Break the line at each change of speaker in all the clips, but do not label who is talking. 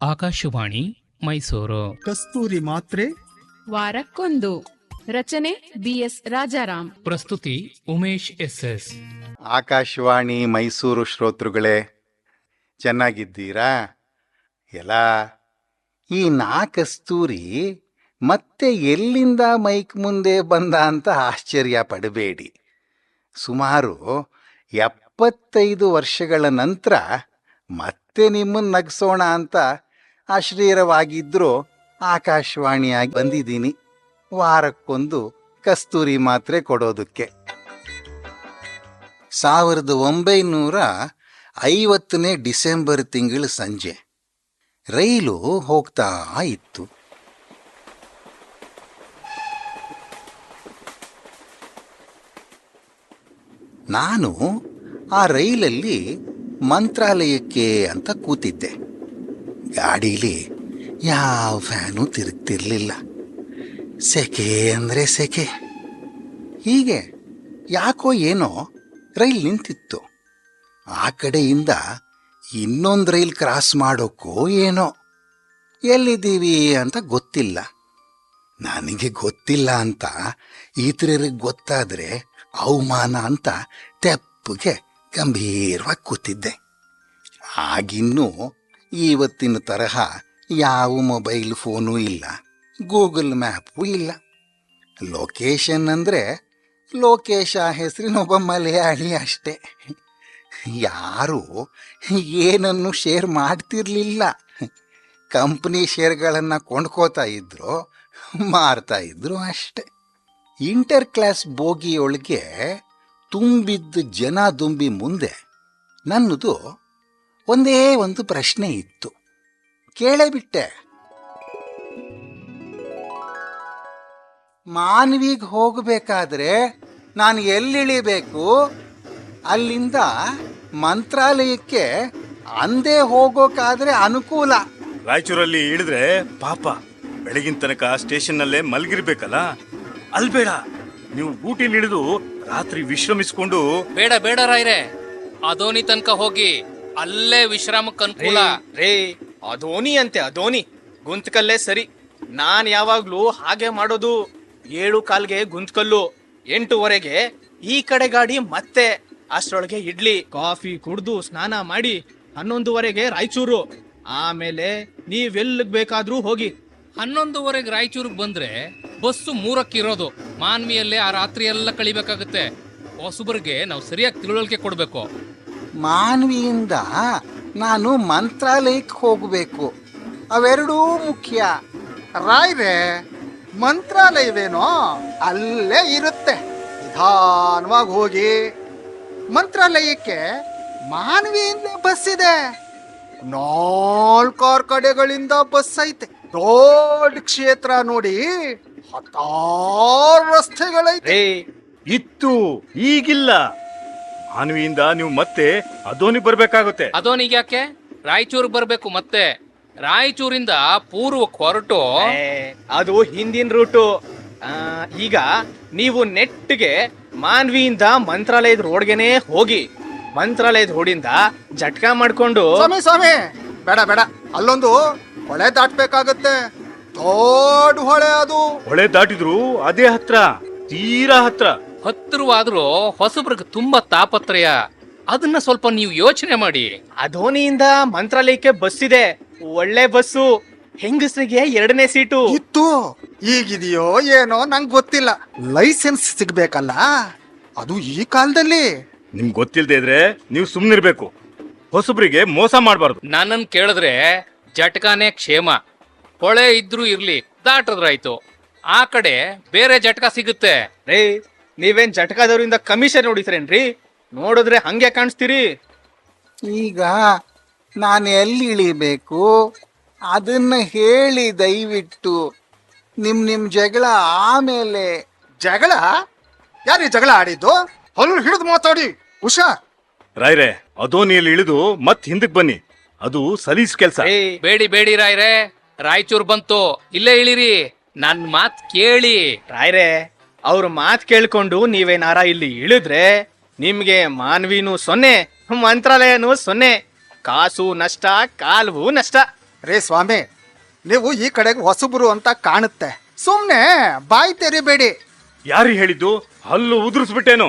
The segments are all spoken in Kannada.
ಆಕಾಶವಾಣಿ ಮೈಸೂರು.
ಕಸ್ತೂರಿ ಮಾತ್ರೆ
ವಾರಕ್ಕೊಂದು. ರಚನೆ ಬಿಎಸ್ ರಾಜಾರಾಮ್.
ಪ್ರಸ್ತುತಿ ಉಮೇಶ್ ಎಸ್.
ಆಕಾಶವಾಣಿ ಮೈಸೂರು ಶ್ರೋತೃಗಳೇ, ಚೆನ್ನಾಗಿದ್ದೀರಾ? ಎಲ್ಲ ಈ ಕಸ್ತೂರಿ ಮತ್ತೆ ಎಲ್ಲಿಂದ ಮೈಕ್ ಮುಂದೆ ಬಂದ ಅಂತ ಆಶ್ಚರ್ಯ ಪಡಬೇಡಿ. ಸುಮಾರು 75 ವರ್ಷಗಳ ನಂತರ ಮತ್ತೆ ನಿಮ್ಮನ್ನು ನಗಿಸೋಣ ಅಂತ ಅಶ್ರೀರವಾಗಿದ್ದರೂ ಆಕಾಶವಾಣಿಯಾಗಿ ಬಂದಿದ್ದೀನಿ, ವಾರಕ್ಕೊಂದು ಕಸ್ತೂರಿ ಮಾತ್ರೆ ಕೊಡೋದಕ್ಕೆ. 1950ನೇ ಡಿಸೆಂಬರ್ ತಿಂಗಳ ಸಂಜೆ ರೈಲು ಹೋಗ್ತಾ ಇತ್ತು. ನಾನು ಆ ರೈಲಲ್ಲಿ ಮಂತ್ರಾಲಯಕ್ಕೆ ಅಂತ ಕೂತಿದ್ದೆ. ಗಾಡೀಲಿ ಯಾವ ಫ್ಯಾನು ತಿರುಗ್ತಿರ್ಲಿಲ್ಲ. ಸೆಕೆ ಅಂದರೆ ಸೆಕೆ. ಹೀಗೆ ಯಾಕೋ ಏನೋ ರೈಲ್ ನಿಂತಿತ್ತು. ಆ ಕಡೆಯಿಂದ ಇನ್ನೊಂದು ರೈಲ್ ಕ್ರಾಸ್ ಮಾಡೋಕ್ಕೋ ಏನೋ. ಎಲ್ಲಿದ್ದೀವಿ ಅಂತ ಗೊತ್ತಿಲ್ಲ. ನನಗೆ ಗೊತ್ತಿಲ್ಲ ಅಂತ ಇತರರಿಗೆ ಗೊತ್ತಾದರೆ ಅವಮಾನ ಅಂತ ತೆಪ್ಪಗೆ ಗಂಭೀರವಾಗಿ ಕೂತಿದ್ದೆ. ಆಗಿನ್ನೂ ಇವತ್ತಿನ ತರಹ ಯಾವ ಮೊಬೈಲ್ ಫೋನೂ ಇಲ್ಲ, ಗೂಗಲ್ ಮ್ಯಾಪು ಇಲ್ಲ. ಲೊಕೇಶನ್ ಅಂದರೆ ಲೋಕೇಶ ಹೆಸರಿನೊಬ್ಬ ಮಲಯಾಳಿ ಅಷ್ಟೆ. ಯಾರೂ ಏನನ್ನು ಶೇರ್ ಮಾಡ್ತಿರ್ಲಿಲ್ಲ. ಕಂಪ್ನಿ ಶೇರ್ಗಳನ್ನು ಕೊಂಡ್ಕೋತಾ ಇದ್ರು, ಮಾರ್ತಾ ಇದ್ರು ಅಷ್ಟೆ. ಇಂಟರ್ ಕ್ಲಾಸ್ ಬೋಗಿಯೊಳಗೆ ತುಂಬಿದ್ದ ಜನ ದುಂಬಿ ಮುಂದೆ ನನ್ನದು ಒಂದೇ ಒಂದು ಪ್ರಶ್ನೆ ಇತ್ತು. ಕೇಳೇಬಿಟ್ಟೆ. ಮಾನ್ವಿಗೆ ಹೋಗಬೇಕಾದ್ರೆ ನಾನು ಎಲ್ಲಿಳಿಬೇಕು? ಅಲ್ಲಿಂದ ಮಂತ್ರಾಲಯಕ್ಕೆ ಅಂದೇ ಹೋಗೋಕಾದ್ರೆ ಅನುಕೂಲ.
ರಾಯಚೂರಲ್ಲಿ ಇಳಿದ್ರೆ ಪಾಪ ಬೆಳಗಿನ ತನಕ ಸ್ಟೇಷನ್ನಲ್ಲೇ ಮಲಗಿರ್ಬೇಕಲ್ಲ. ಅಲ್ಬೇಡ, ನೀವು ಊಟಿಲಿ ಇಳಿದು ರಾತ್ರಿ ವಿಶ್ರಮಿಸ್ಕೊಂಡು.
ಬೇಡ ಬೇಡ ರಾಯ್ರೆ, ಅದೋನಿ ತನಕ ಹೋಗಿ ಅಲ್ಲೇ ವಿಶ್ರಾಮಕ್ಕೆ ಅನುಕೂಲ.
ರೇ ಅದೋನಿ ಅಂತೆ, ಅದೋನಿ ಗುಂತ್ಕಲ್ಲೇ ಸರಿ. ನಾನ್ ಯಾವಾಗ್ಲೂ ಹಾಗೆ ಮಾಡೋದು. 7:15ಗೆ ಗುಂತ್ಕಲ್ಲು, 8:00 ಈ ಕಡೆ ಗಾಡಿ. ಮತ್ತೆ ಅಷ್ಟರೊಳಗೆ ಇಡ್ಲಿ ಕಾಫಿ ಕುಡ್ದು ಸ್ನಾನ ಮಾಡಿ 11:00 ರಾಯಚೂರು. ಆಮೇಲೆ ನೀವೆಲ್ಲಿಗ್ ಬೇಕಾದ್ರೂ ಹೋಗಿ.
11:00 ರಾಯಚೂರಿಗೆ ಬಂದ್ರೆ ಬಸ್ಸು 3ಕ್ಕೆ ಇರೋದು. ಮಾನ್ವಿಯಲ್ಲೇ ಆ ರಾತ್ರಿ ಎಲ್ಲ ಕಳಿಬೇಕಾಗುತ್ತೆ. ಹೊಸಬರಿಗೆ ನಾವು ಸರಿಯಾಗಿ ತಿಳುವಳಿಕೆ ಕೊಡ್ಬೇಕು.
ಮಾನ್ವಿಯಿಂದ ನಾನು ಮಂತ್ರಾಲಯಕ್ಕೆ ಹೋಗಬೇಕು, ಅವೆರಡೂ ಮುಖ್ಯ.
ರಾಯ್ರೆ, ಮಂತ್ರಾಲಯವೇನೋ ಅಲ್ಲೇ ಇರುತ್ತೆ. ನಿಧಾನವಾಗಿ ಹೋಗಿ. ಮಂತ್ರಾಲಯಕ್ಕೆ ಮಾನವಿಯಿಂದ ಬಸ್ ಇದೆ. 4 ಕಡೆಗಳಿಂದ ಬಸ್ ಐತೆ. ದೊಡ್ಡ ಕ್ಷೇತ್ರ ನೋಡಿ, 10 ರಸ್ತೆಗಳೈತೆ.
ಇತ್ತು, ಈಗಿಲ್ಲ. ಮಾನವಿಯಿಂದ ನೀವು ಮತ್ತೆ ಅದೋನಿ ಬರ್ಬೇಕಾಗುತ್ತೆ.
ಅದೋನಿಗೆ ಯಾಕೆ? ರಾಯಚೂರಿಗೆ ಬರ್ಬೇಕು. ಮತ್ತೆ ರಾಯಚೂರಿಂದ ಪೂರ್ವಕ್ಕೆ ಹೊರಟು
ಅದು ಹಿಂದಿನ ರೂಟು. ಈಗ ನೀವು ನೆಟ್ಗೆ ಮಾನ್ವಿಯಿಂದ ಮಂತ್ರಾಲಯದ ರೋಡ್ಗೆನೆ ಹೋಗಿ. ಮಂತ್ರಾಲಯದ ರೋಡಿಂದ ಜಟ್ಕಾ ಮಾಡ್ಕೊಂಡು.
ಸ್ವಾಮಿ ಬೇಡ ಬೇಡ, ಅಲ್ಲೊಂದು ಹೊಳೆ ದಾಟ್ಬೇಕಾಗತ್ತೆ. ದೊಡ್ಡ ಹೊಳೆ ಅದು.
ಹೊಳೆ ದಾಟಿದ್ರು ಅದೇ ಹತ್ರ, ತೀರಾ ಹತ್ರ.
ಹತ್ತಿರವಾದ್ರೂ ಹೊಸಬ್ರಿಗೆ ತುಂಬಾ ತಾಪತ್ರಯ. ಅದನ್ನ ಸ್ವಲ್ಪ ನೀವು ಯೋಚನೆ ಮಾಡಿ.
ಅದೋನಿಯಿಂದ ಮಂತ್ರಾಲಯಕ್ಕೆ ಬಸ್ ಇದೆ, ಒಳ್ಳೆ ಬಸ್ಸು. ಹೆಂಗಸರಿಗೆ 2ನೇ ಸೀಟು
ಇತ್ತು. ಈಗಿದೆಯೋ ಏನೋ ನಂಗೆ ಗೊತ್ತಿಲ್ಲ. ಲೈಸೆನ್ಸ್ ಸಿಗ್ಬೇಕಲ್ಲ, ಅದು ಈ ಕಾಲದಲ್ಲಿ.
ನಿಮ್ಗೆ ಗೊತ್ತಿಲ್ಲದೆ ಇದ್ರೆ ನೀವು ಸುಮ್ನಿರ್ಬೇಕು. ಹೊಸಬ್ರಿಗೆ ಮೋಸ ಮಾಡಬಾರ್ದು.
ನನ್ನನ್ ಕೇಳಿದ್ರೆ ಜಟ್ಕಾನೇ ಕ್ಷೇಮ. ಹೊಳೆ ಇದ್ರೂ ಇರ್ಲಿ, ದಾಟದ್ರಾಯ್ತು. ಆ ಕಡೆ ಬೇರೆ ಜಟ್ಕ ಸಿಗುತ್ತೆ.
ರೇ, ನೀವೇನ್ ಜಟ್ಕಾದವರಿಂದ ಕಮಿಷನ್ ನೋಡಿದ್ರೇನ್ರಿ? ನೋಡಿದ್ರೆ ಹಂಗೆ ಕಾಣಿಸ್ತೀರಿ.
ಈಗ ನಾನು ಎಲ್ಲಿ ಇಳಿಬೇಕು ಅದನ್ನ ಹೇಳಿ ದಯವಿಟ್ಟು. ನಿಮ್ ಜಗಳ ಆಮೇಲೆ.
ಜಗಳ? ಯಾರೀ ಜಗಳ ಆಡಿದ್ದು? ಹಲ್ಲು ಹಿಡಿದು ಮಾತಾಡಿ, ಹುಷಾರ್.
ರಾಯ್ರೆ, ಅದೋನಿಯಲ್ಲಿ ಇಳಿದು ಮತ್ ಹಿಂದಕ್ ಬನ್ನಿ, ಅದು ಸಲೀಸ್ ಕೆಲ್ಸ.
ಬೇಡಿ ರಾಯ್ರೆ, ರಾಯಚೂರ್ ಬಂತು, ಇಲ್ಲೇ ಇಳಿರಿ. ನನ್ ಮಾತ್ ಕೇಳಿ.
ರಾಯ್ರೆ, ಅವ್ರ ಮಾತ್ ಕೇಳ್ಕೊಂಡು ನೀವೇನಾರ ಇಲ್ಲಿ ಇಳಿದ್ರೆ ನಿಮ್ಗೆ ಮಾನ್ವಿನೂ 0, ಮಂತ್ರಾಲಯನೂ 0. ಕಾಸು ನಷ್ಟ, ಕಾಲ್ವೂ ನಷ್ಟ.
ರೇ ಸ್ವಾಮಿ, ನೀವು ಈ ಕಡೆಗೆ ಹೊಸಬರು ಅಂತ ಕಾಣುತ್ತೆ, ಸುಮ್ನೆ ಬಾಯಿ ತೆರಿಬೇಡಿ.
ಯಾರು ಹೇಳಿದ್ದು? ಹಲ್ಲು ಉದುರಿಸ್ಬಿಟ್ಟೇನು?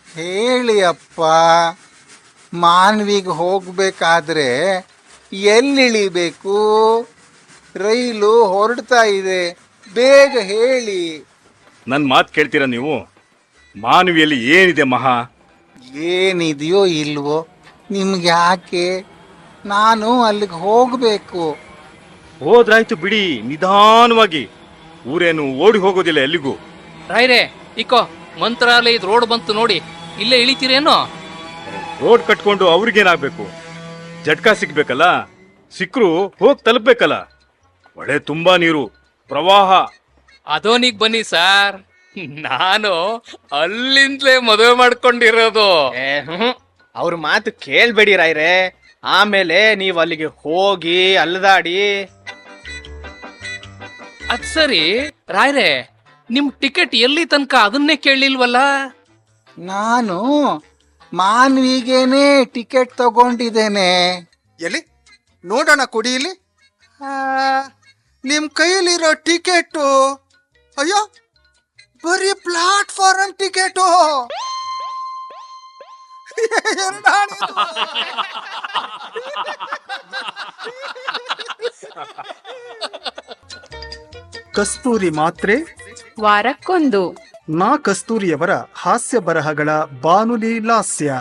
ಹೇಳಿ ಅಪ್ಪ, ಮಾನ್ವಿಗೆ ಹೋಗ್ಬೇಕಾದ್ರೆ ಎಲ್ಲಿಳಿಬೇಕು? ರೈಲು ಹೊರಡ್ತಾ ಇದೆ, ಬೇಗ ಹೇಳಿ.
ನನ್ನ ಮಾತು ಕೇಳ್ತೀರಾ ನೀವು? ಮಾನವಿಯಲ್ಲಿ ಏನಿದೆ ಮಹಾ?
ಏನಿದೆಯೋ ಇಲ್ವೋ ನಿಮ್ಗೆ ಯಾಕೆ? ನಾನು ಅಲ್ಲಿಗೆ ಹೋಗ್ಬೇಕು.
ಹೋದ್ರಾಯ್ತು ಬಿಡಿ, ನಿಧಾನವಾಗಿ. ಊರೇನು ಓಡಿ ಹೋಗೋದಿಲ್ಲ ಎಲ್ಲಿಗೂ.
ರಾಯ್ರೆ, ಇಕೋ ಮಂತ್ರಾಲಯದ ರೋಡ್ ಬಂತು ನೋಡಿ, ಇಲ್ಲೇ ಇಳಿತೀರೇನೋ?
ರೋಡ್ ಕಟ್ಕೊಂಡು ಅವ್ರಿಗೇನಾಗ್ಬೇಕು? ಜಟ್ಕಾ ಸಿಗ್ಬೇಕಲ್ಲ, ಸಿಕ್ಕರು ಹೋಗಿ ತಲುಪ್ಬೇಕಲ್ಲ. ಹೊಳೆ ತುಂಬಾ ನೀರು, ಪ್ರವಾಹ.
ಅದೋನಿಗ್ ಬನ್ನಿ ಸಾರ್, ನಾನು ಅಲ್ಲಿಂದಲೇ ಮದುವೆ ಮಾಡ್ಕೊಂಡಿರೋದು.
ಅವ್ರ ಮಾತು ಕೇಳ್ಬೇಡಿ ರಾಯ್ರೆ, ಆಮೇಲೆ ನೀವ್ ಅಲ್ಲಿಗೆ ಹೋಗಿ ಅಲ್ದಾಡಿ.
ಅದ್ ಸರಿ ರಾಯ್ರೆ, ನಿಮ್ ಟಿಕೆಟ್ ಎಲ್ಲಿ ತನಕ ಅದನ್ನೇ ಕೇಳಲಿಲ್ವಲ್ಲ?
ನಾನು ಮಾನ್ವಿಗೇನೆ ಟಿಕೆಟ್ ತಗೊಂಡಿದ್ದೇನೆ.
ಎಲ್ಲಿ ನೋಡೋಣ, ಕೊಡಿ ಇಲ್ಲಿ. ನಿಮ್ ಕೈಲಿರೋ ಟಿಕೆಟು, ಅಯ್ಯೋ ಬರೀ ಪ್ಲಾಟ್ಫಾರಂ ಟಿಕೆಟು. ಕಸ್ತೂರಿ ಮಾತ್ರೆ
ವಾರಕ್ಕೊಂದು.
ನಾ ಕಸ್ತೂರಿಯವರ ಹಾಸ್ಯ ಬರಹಗಳ ಬಾನುಲಿ ಲಾಸ್ಯ.